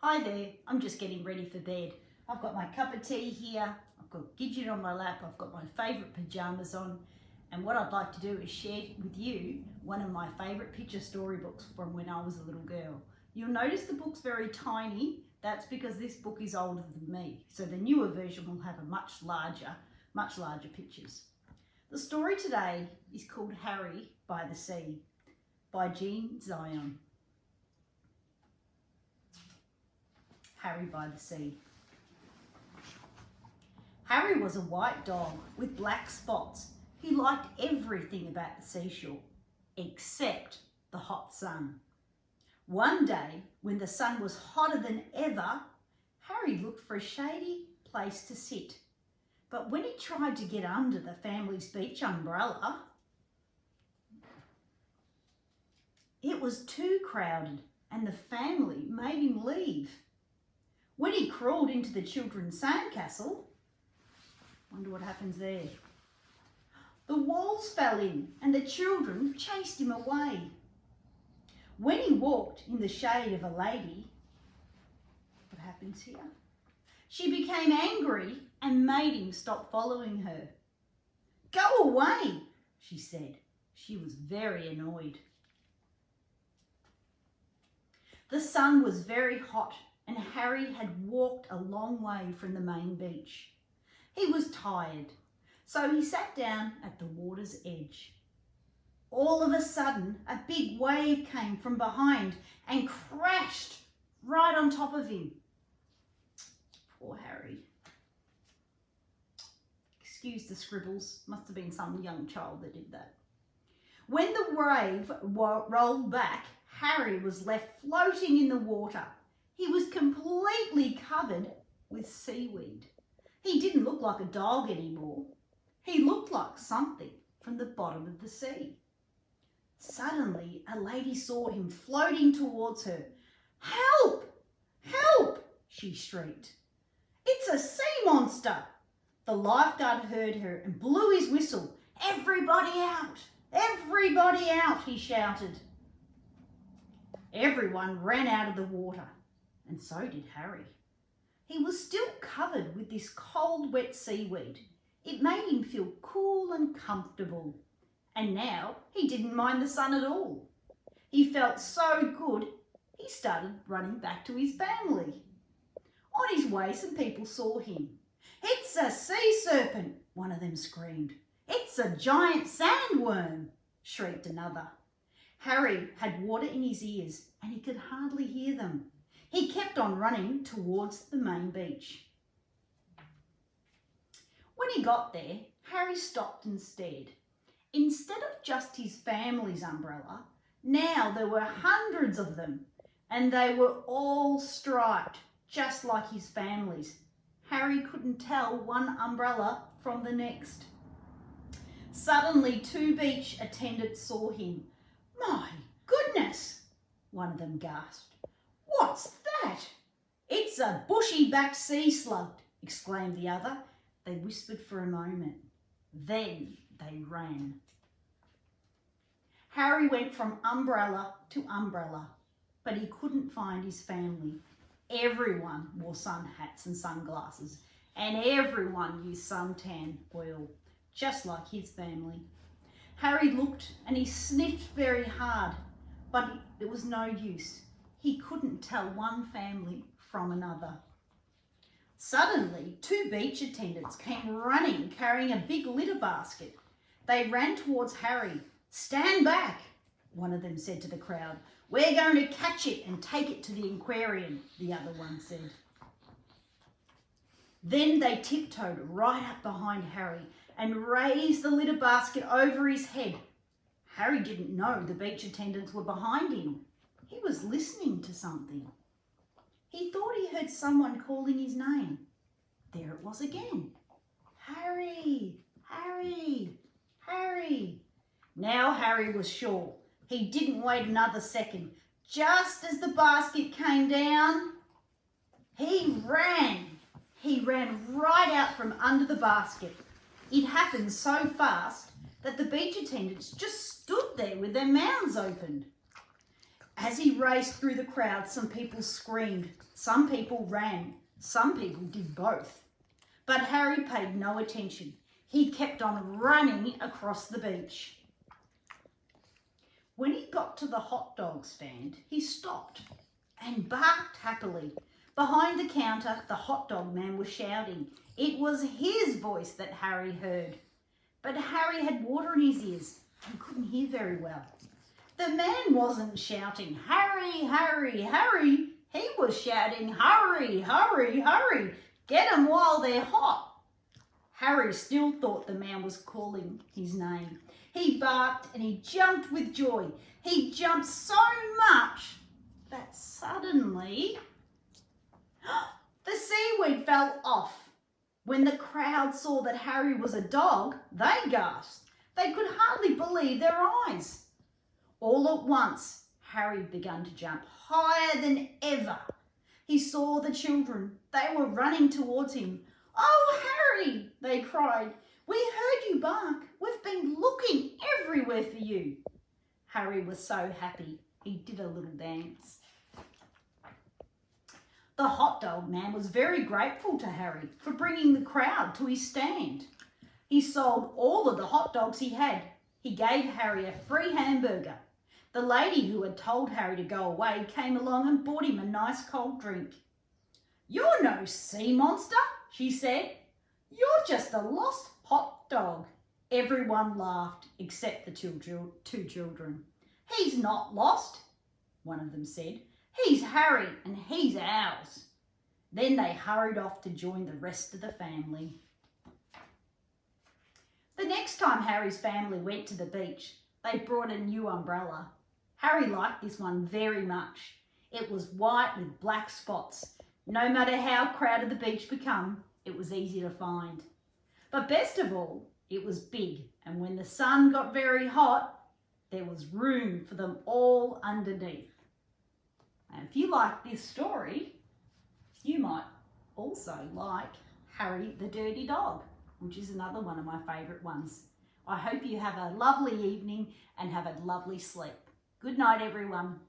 Hi there, I'm just getting ready for bed. I've got my cup of tea here, I've got Gidget on my lap, I've got my favourite pyjamas on, and what I'd like to do is share with you one of my favourite picture storybooks from when I was a little girl. You'll notice the book's very tiny. That's because this book is older than me, so the newer version will have a much larger pictures. The story today is called Harry by the Sea by Jean Zion. Harry by the Sea. Harry was a white dog with black spots. He liked everything about the seashore, except the hot sun. One day, when the sun was hotter than ever, Harry looked for a shady place to sit. But when he tried to get under the family's beach umbrella, it was too crowded and the family made him leave. When he crawled into the children's sandcastle, wonder what happens there. The walls fell in and the children chased him away. When he walked in the shade of a lady, what happens here? She became angry and made him stop following her. "Go away," she said. She was very annoyed. The sun was very hot and Harry had walked a long way from the main beach. He was tired, so he sat down at the water's edge. All of a sudden, a big wave came from behind and crashed right on top of him. Poor Harry. Excuse the scribbles, must have been some young child that did that. When the wave rolled back, Harry was left floating in the water. He was completely covered with seaweed. He didn't look like a dog anymore. He looked like something from the bottom of the sea. Suddenly, a lady saw him floating towards her. "Help! Help!" she shrieked. "It's a sea monster!" The lifeguard heard her and blew his whistle. "Everybody out! Everybody out!" he shouted. Everyone ran out of the water, and so did Harry. He was still covered with this cold, wet seaweed. It made him feel cool and comfortable. And now he didn't mind the sun at all. He felt so good, he started running back to his family. On his way, some people saw him. "It's a sea serpent," one of them screamed. "It's a giant sandworm," shrieked another. Harry had water in his ears and he could hardly hear them. He kept on running towards the main beach. When he got there, Harry stopped and stared. Instead of just his family's umbrella, now there were hundreds of them, and they were all striped, just like his family's. Harry couldn't tell one umbrella from the next. Suddenly, two beach attendants saw him. "My goodness," one of them gasped. "What's that?" "It's a bushy-backed sea slug," exclaimed the other. They whispered for a moment. Then they ran. Harry went from umbrella to umbrella, but he couldn't find his family. Everyone wore sun hats and sunglasses, and everyone used suntan oil, just like his family. Harry looked and he sniffed very hard, but it was no use. He couldn't tell one family from another. Suddenly, two beach attendants came running, carrying a big litter basket. They ran towards Harry. "Stand back," one of them said to the crowd. "We're going to catch it and take it to the aquarium," the other one said. Then they tiptoed right up behind Harry and raised the litter basket over his head. Harry didn't know the beach attendants were behind him. He was listening to something. He thought he heard someone calling his name. There it was again. "Harry, Harry, Harry." Now Harry was sure. He didn't wait another second. Just as the basket came down, he ran. He ran right out from under the basket. It happened so fast that the beach attendants just stood there with their mouths opened. As he raced through the crowd, some people screamed, some people ran, some people did both. But Harry paid no attention. He kept on running across the beach. When he got to the hot dog stand, he stopped and barked happily. Behind the counter, the hot dog man was shouting. It was his voice that Harry heard. But Harry had water in his ears and couldn't hear very well. The man wasn't shouting, "Harry, Harry, Harry." He was shouting, "Hurry, hurry, hurry. Get 'em while they're hot." Harry still thought the man was calling his name. He barked and he jumped with joy. He jumped so much that suddenly the seaweed fell off. When the crowd saw that Harry was a dog, they gasped. They could hardly believe their eyes. All at once, Harry began to jump higher than ever. He saw the children. They were running towards him. "Oh, Harry," they cried. "We heard you bark. We've been looking everywhere for you." Harry was so happy. He did a little dance. The hot dog man was very grateful to Harry for bringing the crowd to his stand. He sold all of the hot dogs he had. He gave Harry a free hamburger. The lady who had told Harry to go away came along and bought him a nice cold drink. "You're no sea monster," she said. "You're just a lost hot dog." Everyone laughed except the two children. "He's not lost," one of them said. "He's Harry and he's ours." Then they hurried off to join the rest of the family. The next time Harry's family went to the beach, they brought a new umbrella. Harry liked this one very much. It was white with black spots. No matter how crowded the beach became, it was easy to find. But best of all, it was big, and when the sun got very hot, there was room for them all underneath. And if you like this story, you might also like Harry the Dirty Dog, which is another one of my favourite ones. I hope you have a lovely evening and have a lovely sleep. Good night, everyone.